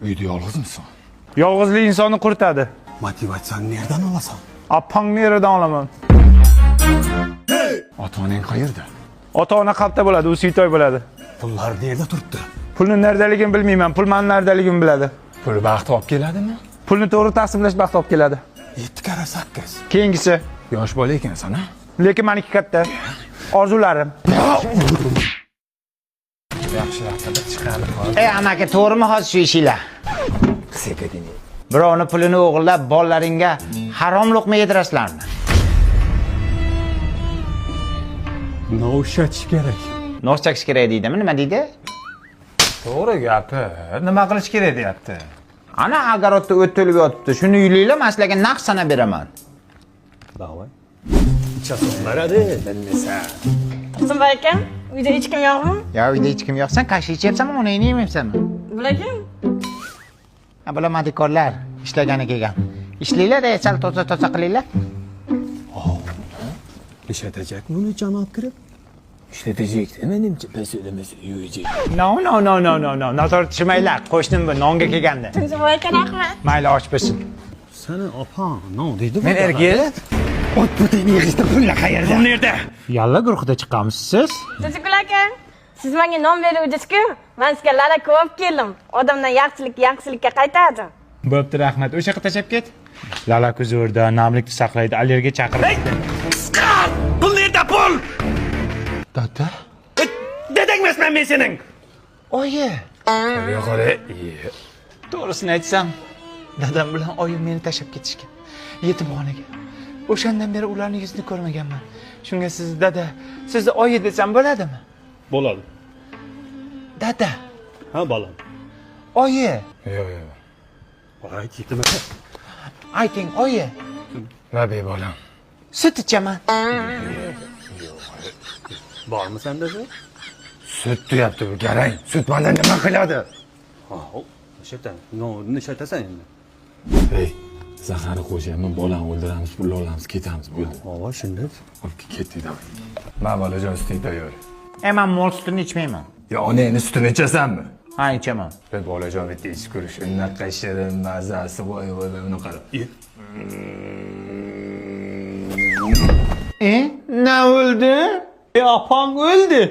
Uyda yolg'iz misin? Yolg'izlik insonni quritadi. Motivatsiyani nereden alasan? Appangni yeridan olaman. Ota-onang qayerda? Ota-ona qalbda bo'ladi, u siytoy bo'ladi. Pullar nerede turibdi? Pulni nerdaligini bilmayman, pul meni nerdaligini biladi. Pul baxt olib keladimi? Pulni to'g'ri taqsimlash baxt olib keladi. 7 kara 8. Keyingisi, Yosh bola ekansan, ha? lekin meniki katta. Orzularim. Yaxshi vaqtida chiqarib qol. Amaki to'g'rimi hozir shu ishinglar? Sekadini. Birovni pulini o'g'irlab, bolalaringga harom luqma yedirasizlarmi? Novshatish kerak. Nos chakish kerak deydimi? Nima deydi? To'g'ri gapi. Nima qilish kerak deyapti? Ana agarodda o't to'lib yotibdi. Shuni yulinglar, men sizlarga naqd sanab beraman. Davay. Ichasizlar-a, bilmasa. Qizim bor ekan, uyda hech kim yo'qmi? Ya uyda hech kim yo'qsan, qashsha ichyapsanmi, onangni yemayapsanmi? Bular kim? Ha, bular madikorlar, ishlagani kelgan. Ishlanglar, sal toza qilinglar. İşletecek mi onu canob kirib? İşletecek demenimcha, biz o'zimiz yuyacak. No. Notortishmanglar. Qo'shnim bu nonga kelganda. Qizim bor ekan, rahmat. Mayli, och bersin. Sana opan, no dedi bu. Men erkak. Ot butini yig'ishda pullar qayerda? Pul nerda? Yalla guruhida chiqqanmisiz siz? Tuzukul aka, siz menga non beruvdingiz-ku, men sizga lala ko'p keldim. Odamdan yaxshilikka qaytadi. Bo'pti, rahmat. O'sha yoqqa tashab ket. Lala kuzurda, namlikni saqlaydi, allergiya chaqiradi. Pul nerede pul? Dada. Dedekmesmen men senin. Oyi. Yo'g'ole. To'g'risini aytsam, dadam bilan oyim meni tashlab ketishgan. Yetimxonaga. O'shandan beri ularning yuzini ko'rmaganman. Shunga siz dada, sizni oyi desam bo'ladimi? Bo'ladi. Dada, Ha bolam. oyi. Yo'q. Voy ketdim. Ayting, oyi. Labi bolam. Sut ichaman. Bormi senda shu? Sut deyapti bu garang. Sut mendan nima qiladi? Ha, o'shadan. No, ishlatasan endi. Hey, zahari qo'shaman, bolani o'ldiramiz, pul olamiz, ketamiz, bo'ldi. Ha, shunday. Olib ketdik davay. Men bolajon suting tayyor. Men mol sutini ichmayman. Yo, onangni sutini ichasanmi? Ha, ichaman. Ben bolajon bitta ichib ko'rish. Unaqa shirin mazasi voy uni qarab. Ne oldu? Apang o'ldi.